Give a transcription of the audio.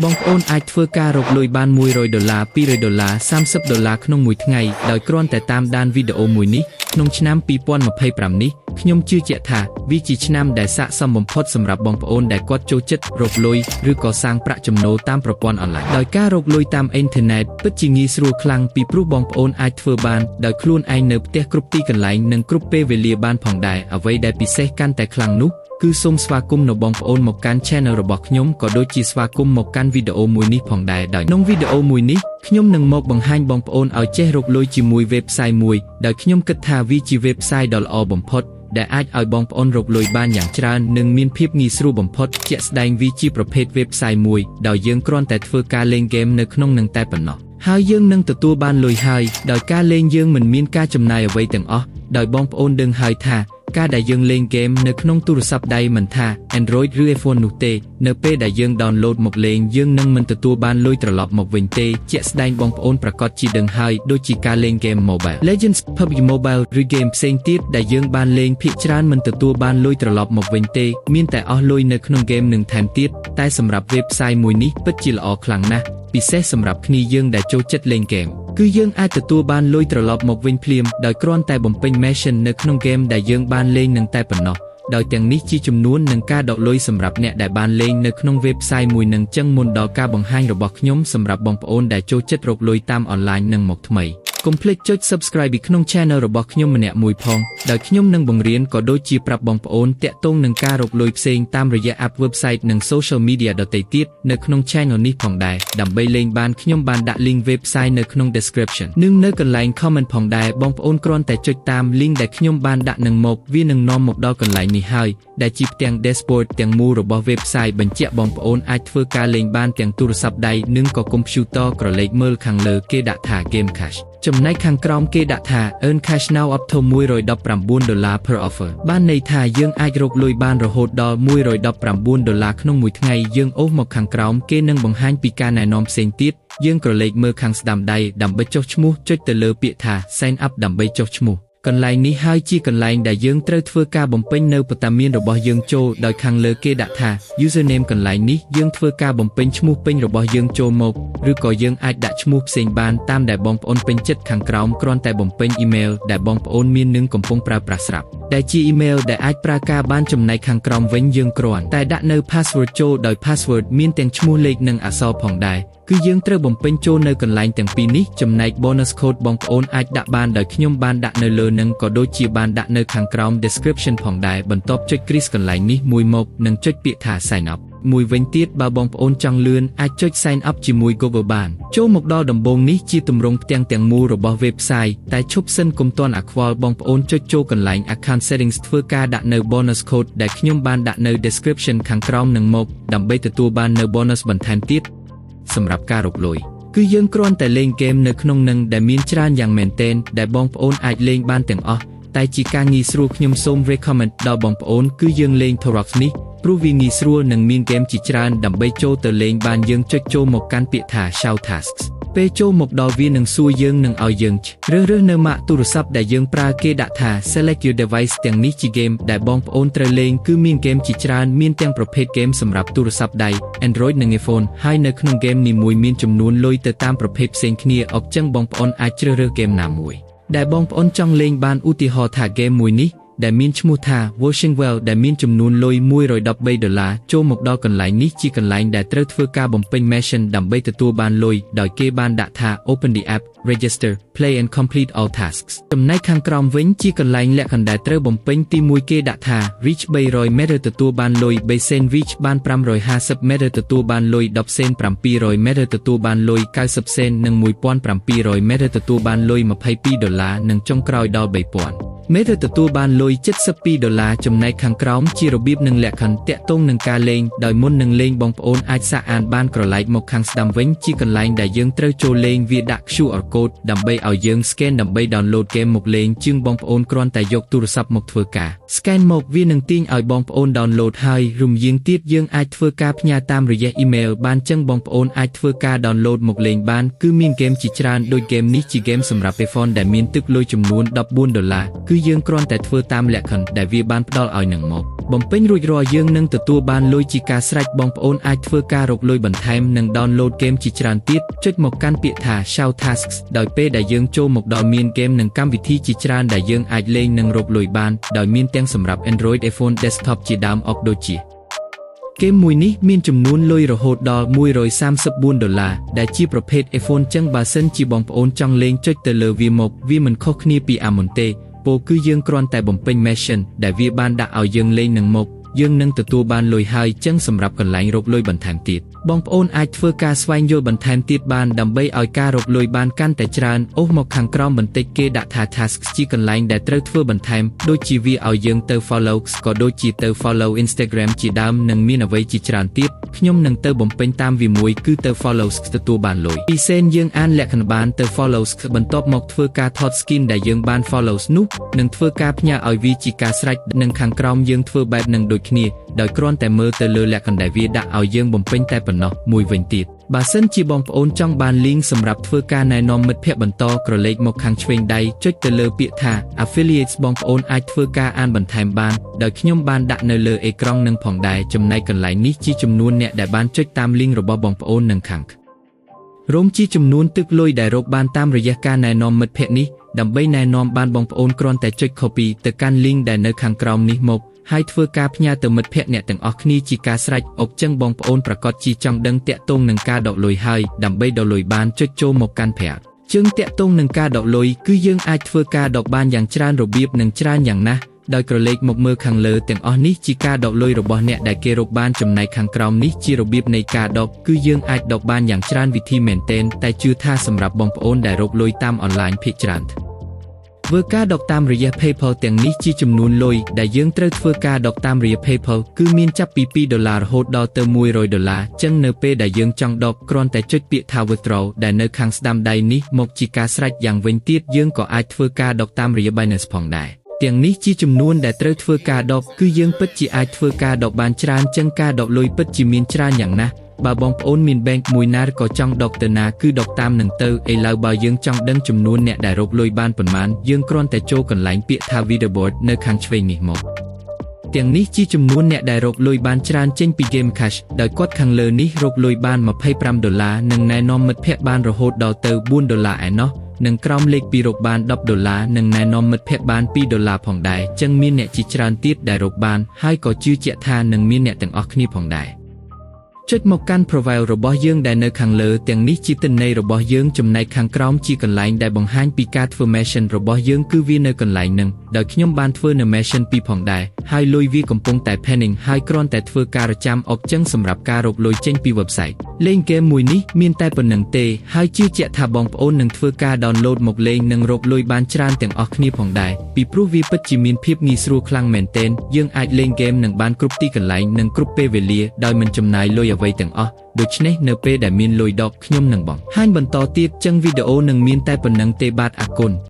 បងប្អូនអាចធ្វើការរកលុយបាន$100 $200 $30ក្នុងមួយថ្ងៃដោយគ្រាន់តែតាមដានវីដេអូមួយនេះក្នុងឆ្នាំ2025នេះខ្ញុំជឿជាក់ថាវាជាឆ្នាំដែលស័ក្តិសមបំផុតសម្រាប់បងប្អូនដែលគាត់ចូលចិត្តរកលុយឬក៏សាងប្រាក់ចំណូលតាមប្រព័ន្ធអនឡាញដោយការរកលុយតាមអ៊ីនធឺណិតពិតជាងាយស្រួលខ្លាំងពីព្រោះបងប្អូនអាចធ្វើបានដោយខ្លួនឯងនៅផ្ទះគ្រប់ទីកន្លែងនិងគ្រប់ពេលវេលាបានផងដែរអ្វីដែលពិសេសកាន់តែខ្លាំងនោះគឺសូមស្វាគមន៍នៅបងប្អូនមកកាន់ Channel របស់ខ្ញុំក៏ដូចជាស្វាគមន៍មកកាន់វីដេអូមួយនេះផងដែរដោយក្នុងវីដេអូមួយនេះខ្ញុំនឹងមកបង្ហាញបងប្អូនឲ្យចេះរកលុយជាមួយ website មួយដោយខ្ញុំគិតថាវាជា website ដ៏ល្អបំផុតដែលអាចឲ្យបងប្អូនរកលុយបានយ៉ាងច្រើននិងមានភាពងាយស្រួលបំផុតជាក់ស្ដែងវាជាប្រភេទ website មួយដោយយើងគ្រាន់តែធ្វើការលេងហ្គេមនៅក្នុងនឹងតែប៉ុណ្ណោះហើយយើងនឹងទទួលបានលុយហើយដោយការលេងយើងមិនមានការចំណាយអ្វីទាំងអស់ដោយបងប្អូនដឹងហើយថាការដែលយើងលេងហ្គេមនៅក្នុងទូរស័ព្ទដៃមិនថា Android ឬ iPhone នោះទេនៅពេលដែលយើង download មកលេងយើងនឹងមិនទទួលបានលុយត្រឡប់មកវិញទេជាក់ស្ដែងបងប្អូនប្រកាសជាដឹងហើយដូចជាការលេងហ្គេម Mobile Legends PUBG Mobile ឬហ្គេមផ្សេងទៀតដែលយើងបានលេងភាគច្រើនមិនទទួលបានលុយត្រឡប់មកវិញទេមានតែអស់លុយនៅក្នុងហ្គេមនឹងថែមទៀតតែសម្រាប់ website មួយនេះពិតជាល្អខ្លាំងណាស់ពិសេសសម្រាប់គ្នាយើងដែលចូលចិត្តលេងហ្គេមគឺយើងអាចទទួលបានលុយត្រឡប់មកវិញភ្លាមដោយគ្រាន់តែបំពេញ mission នៅក្នុងហ្គេមដែលយើងបានលេងនឹងតែប៉ុណ្ណោះដោយទាំងនេះជាចំនួននឹងការដកលុយសម្រាប់អ្នកដែលបានលេងនៅក្នុង website មួយនឹងចឹងមុនដល់ការបង្ហាញរបស់ខ្ញុំសម្រាប់បងប្អូនដែលចូលចិត្តរកលុយតាមអនឡាញនឹងមកថ្មីកុំភ្លេចចុច Subscribe ពីក្នុង Channel របស់ខ្ញុំម្នាក់មួយផងដោយខ្ញុំនឹងបង្រៀនក៏ដូចជាប្រាប់បងប្អូនតាក់ទងនឹងការរកលុយផ្សេងតាមរយៈ app website និង social media ដទៃទៀតនៅក្នុង Channel នេះផងដែរដើម្បីលេងបានខ្ញុំបានដាក់ link website នៅក្នុង description និងនៅកន្លែង comment ផងដែរបងប្អូនគ្រាន់តែចុចតាម link ដែលខ្ញុំបានដាក់នឹងមកវានឹងនាំមកដល់កន្លែងនេះហើយដែលជាផ្ទាំង dashboard ទាំងមូលរបស់ website បញ្ជាក់បងប្អូនអាចធ្វើការលេងបានទាំងទូរស័ព្ទដៃនិងក៏ computer ក្រឡេកមើលខាងលើគេដាក់ថា Game Cashចំណែកខាងក្រោមគេដាក់ថា Earn Cash Now up to $119 per offer បានន័យថាយើងអាចរកលុយបានរហូតដល់$119ក្នុងមួយថ្ងៃយើងអូសមកខាងក្រោមគេនឹងបង្ហាញពីការណែនាំផ្សេងទៀតយើងក្រឡេកមើលខាងស្ដាំដៃដើម្បីចុះឈ្មោះចុចទៅលើពាក្យថា Sign up ដើម្បីចុះឈ្មោះកន្លែងនេះហើយជាកន្លែងដែលយើងត្រូវធ្វើការបំពេញនៅវត្តមានរបស់យើងចូលដោយខាងលើគេដាក់ថា username កន្លែងនេះយើងធ្វើការបំពេញឈ្មោះពេញរបស់យើងចូលមកឬក៏យើងអាចដាក់ឈ្មោះផ្សេងបានតាមដែលបងប្អូនពេញចិត្តខាងក្រោមគ្រាន់តែបំពេញ email ដែលបងប្អូនមាននឹងកំពុងប្រើប្រាស់ស្រាប់ដែលជា email ដែលអាចប្រើការបានចំណែកខាងក្រោមវិញយើងគ្រាន់តែដាក់នៅ password ចូលដោយ password មានទាំងឈ្មោះលេខនិងអក្សរផងដែរគឺយើងត្រូវបំពេញចូលនៅកន្លែងទាំងពីរនេះចំណែក bonus code បងប្អូនអាចដាក់បានដោយខ្ញុំបានដាក់នៅលើនឹងក៏ដូចជាបានដាក់នៅខាងក្រោម description ផងដែរបន្ទាប់ចុច crease កន្លែងនេះមួយមកនិងចុចពាក្យថា sign up មួយវិញទៀតបើបងប្អូនចង់លឿនអាចចុច sign up ជាមួយ Google បានចូលមកដល់ដំបូងនេះជាទម្រង់ផ្ទាំងទាំងមូលរបស់ website តែឈប់សិនកុំទាន់អាខ្វល់បងប្អូនចុចចូលកន្លែង account settings ធ្វើការដាក់នៅ bonus code ដែលខ្ញុំបានដាក់នៅ description ខាងក្រោមនឹងមកដើម្បីទទួលបាននៅ bonus បន្ថែមទៀតសម្រាប់ការរកលុយគឺយើងគ្រាន់តែលេងហ្គេមនៅក្នុងនឹងដែលមានច្រើនយ៉ាងមែនទែនដែលបងប្អូនអាចលេងបានទាំងអស់តែជាការងាយស្រួលខ្ញុំសូម recommend ដល់បងប្អូនគឺយើងលេង Torox នេះព្រោះវាងាយស្រួលនិងមានហ្គេមជាច្រើនដើម្បីចូលទៅលេងបានយើងចុចចូលមកកាន់ពាក្យថា Show Tasks ពេលចូលមកដល់វានឹងសួរយើងនឹងឲ្យយើងរើសនៅម៉ាកទូរស័ព្ទដែលយើងប្រើគេដាក់ថា Select your device ទាំងនេះជាហ្គេមដែលបងប្អូនត្រូវលេងគឺមានហ្គេមជាច្រើនមានទាំងប្រភេទហ្គេមសម្រាប់ទូរស័ព្ទដៃ Android និង iPhone ហើយនៅក្នុងហ្គេមនីមួយមានចំនួនលុយទៅតាមប្រភេទផ្សេងគ្នាអញ្ចឹងបងប្អូនអាចជ្រើសរើសហ្គេមណាមួយដែលបងប្អូនចង់លេងបានឧទាហរណ៍ថាហ្គេមមួយនេះដែលមានឈ្មោះថា Washing Well ដែលមានចំនួនលុយ$113ចូលមកដល់កន្លែងនេះជាកន្លែងដែលត្រូវធ្វើការបំពេញ mission ដើម្បីទទួលបានលុយដោយគេបានដាក់ថា Open the app Register Play and complete all tasks ចំណែកខាងក្រោមវិញជាកន្លែងលក្ខខណ្ឌដែលត្រូវបំពេញទី1គេដាក់ថា Reach 300 meter ទទួលបានលុយ3សេន Reach បាន550 meter ទទួលបានលុយ10សេន700 meter ទទួលបានលុយ90សេននិង1700 meter ទទួលបានលុយ$22និងចុងក្រោយដល់3000មេរទទួលបានលុយ$72ចំណែកខាងក្រោមជារបៀបនិងលក្ខខណ្ឌតាក់ទងនឹងការលេងដោយមុននឹងលេងបងប្អូនអាចសាកអានបានក្រឡែកមកខាងស្ដាំវិញជាកន្លែងដែលយើងត្រូវចូលលេងវាដាក់ QR code ដើម្បីឲ្យយើង scan ដើម្បី download game មកលេងជាងបងប្អូនគ្រាន់តែយកទូរស័ព្ទមកធ្វើការ scan មកវានឹងទាញឲ្យបងប្អូន download ហើយរំយាងទៀតយើងអាចធ្វើការផ្ញើតាមរយៈ email បានចឹងបងប្អូនអាចធ្វើការ download មកលេងបានគឺមាន game ជាច្រើនដូច game នេះជា game សម្រាប់ iPhone ដែលមានទឹកលុយចំនួន$14គឺ យើងគ្រាន់តែធ្វើតាមលក្ខខណ្ឌដែលវាបានផ្ដល់ឲ្យនឹងមកបំពេញរួចរាល់យើងនឹងទទួលបានលុយជាការស្រេចបងប្អូនអាចធ្វើការរកលុយបន្ថែមនិង download ហ្គេមជាច្រើនទៀតចុចមកកាន់ពាក្យថា Show Tasks ដោយពេលដែលយើងចូលមកដល់មានហ្គេមនិងកម្មវិធីជាច្រើនដែលយើងអាចលេងនិងរកលុយបានដោយមានទាំងសម្រាប់ Android iPhone Desktop ជាដើមអុកដូចជាហ្គេមមួយនេះមានចំនួនលុយរហូតដល់$134ដែលជាប្រភេទ iPhone ចឹងបើសិនជាបងប្អូនចង់លេងចុចទៅលើវាមកវាមិនខុសគ្នាពីអាមុនទេពោលគឺយើងគ្រាន់តែបំពេញ mission ដែលវាបានដាក់ឲ្យយើងលេងនឹងមកយើងនឹងទទួលបានលុយហើយចឹងសម្រាប់កន្លែងរកលុយបន្ថែមទៀតបងប្អូនអាចធ្វើការស្វែងយល់បន្ថែមទៀតបានដើម្បីឲ្យការរកលុយបានកាន់តែច្រើនអូសមកខាងក្រោមបន្តិចគេដាក់ថា tasks ជាកន្លែងដែលត្រូវធ្វើបន្ថែមដូចជាវាឲ្យយើងទៅ follow ក៏ដូចជាទៅ follow Instagram ជាដើមនិងមានអ្វីជាច្រើនទៀតខ្ញុំនឹងទៅបំពេញតាមវាមួយគឺទៅ follow ទទួលបានលុយពីសេនយើងអានលក្ខណៈបានទៅ follow បន្ទាប់មកធ្វើការថត skin ដែលយើងបាន follow នោះនិងធ្វើការផ្ញើឲ្យវាជាការស្រេចនិងខាងក្រោមយើងធ្វើបែបនឹងដូចគ្នាដោយគ្រាន់តែមើលទៅលើលក្ខណៈដែលវាដាក់ឲ្យយើងបំពេញតែប៉ុណ្ណោះមួយវិញទៀតបើសិនជាបងប្អូនចង់បាន link សម្រាប់ធ្វើការណែនាំមិត្តភ័ក្តិបន្តក្រឡេកមកខាងឆ្វេងដៃចុចទៅលើពាក្យថា affiliates បងប្អូនអាចធ្វើការអានបន្ថែមបានដោយខ្ញុំបានដាក់នៅលើអេក្រង់នឹងផងដែរចំណែកកន្លែងនេះជាចំនួនអ្នកដែលបានចុចតាម link របស់បងប្អូននឹងខាងរោមជាចំនួនទឹកលុយដែលរកបានតាមរយៈការណែនាំមិត្តភ័ក្តិនេះដើម្បីណែនាំបានបងប្អូនគ្រាន់តែចុច copy ទៅកាន់ link ដែលនៅខាងក្រោមនេះមកហើយធ្វើការផ្ញើទៅមិត្តភ័ក្តិអ្នកទាំងអស់គ្នាជាការស្រេចអុកចឹងបងប្អូនប្រកាសជាចង់ដឹងតាក់ទងនឹងការដកលុយហើយដើម្បីដកលុយបានចុចចូលមកកាន់ប្រាក់ជើងតាក់ទងនឹងការដកលុយគឺយើងអាចធ្វើការដកបានយ៉ាងច្រើនរបៀបនិងច្រើនយ៉ាងណាស់ដោយក្រឡេកមកមើលខាងលើទាំងអស់នេះជាការដកលុយរបស់អ្នកដែលគេរកបានចំណែកខាងក្រោមនេះជារបៀបនៃការដកគឺយើងអាចដកបានយ៉ាងច្រើនវិធីមែនទែនតែជឿថាសម្រាប់បងប្អូនដែលរកលុយតាមអនឡាញភាគច្រើនធ្វើការដកតាមរយៈ PayPal ទាំងនេះជាចំនួនលុយដែលយើងត្រូវធ្វើការដកតាមរយៈ PayPal គឺមានចាប់ពី$2រហូតដល់ទៅ$100ចឹងនៅពេលដែលយើងចង់ដកគ្រាន់តែចុចពាក្យថា Withdraw ដែលនៅខាងស្ដាំដៃនេះមកជាការស្រេចយ៉ាងវិញទៀតយើងក៏អាចធ្វើការដកតាមរយៈ Binance ផងដែរទាំងនេះជាចំនួនដែលត្រូវធ្វើការដកគឺយើងពិតជាអាចធ្វើការដកបានច្រើនចឹងការដកលុយពិតជាមានច្រើនយ៉ាងណាស់បើបងប្អូនមាន bank មួយណាក៏ចង់ដកទៅណាគឺដកតាមនឹងទៅឥឡូវបើយើងចង់ដឹងចំនួនអ្នកដែលរកលុយបានប៉ុន្មានយើងគ្រាន់តែចូលកន្លែងពាក្យថា Leaderboard នៅខាងឆ្វេងនេះមកទាំងនេះជាចំនួនអ្នកដែលរកលុយបានច្រើនចេញពី Game Cash ដោយគាត់ខាងលើនេះរកលុយបាន$25និងណែនាំមិត្តភ័ក្តិបានរហូតដល់ទៅ$4ឯណោះនិងក្រោមលេខពីរកបាន$10និងណែនាំមិត្តភ័ក្តិបាន$2ផងដែរចឹងមានអ្នកជាច្រើនទៀតដែលរកបានហើយក៏ជឿជាក់ថានឹងមានអ្នកទាំងអស់គ្នាផងដែរចុចមកកាន់ profile របស់យើងដែលនៅខាងលើទាំងនេះជាទិន្នន័យរបស់យើងចំណែកខាងក្រោមជាកន្លែងដែលបង្ហាញពីការធ្វើ mission របស់យើងគឺវានៅកន្លែងហ្នឹងដោយខ្ញុំបានធ្វើនៅ mission 2ផងដែរហើយលុយវាកំពុងតែ pending ហើយគ្រាន់តែធ្វើការរចាំអុកចឹងសម្រាប់ការរកលុយចេញពី website លេងហ្គេមមួយនេះមានតែប៉ុណ្្នឹងទេហើយជឿជាក់ថាបងប្អូននឹងធ្វើការ download មកលេងនិងរកលុយបានច្រើនទាំងអស់គ្នាផងដែរពីព្រោះវាពិតជាមានភាពងាយស្រួលខ្លាំងមែនទែនយើងអាចលេងហ្គេមនឹងបានគ្រប់ទីកន្លែងនិងគ្រប់ពេលវេលាដោយមិនចំណាយលុយអ្វីទាំងអស់ដូច្នេះនៅពេលដែលមានលុយដកខ្ញុំនឹងបង្ហាញបន្តទៀតចឹងវីដេអូនឹងមានតែប៉ុណ្្នឹងទេបាទអរគុណ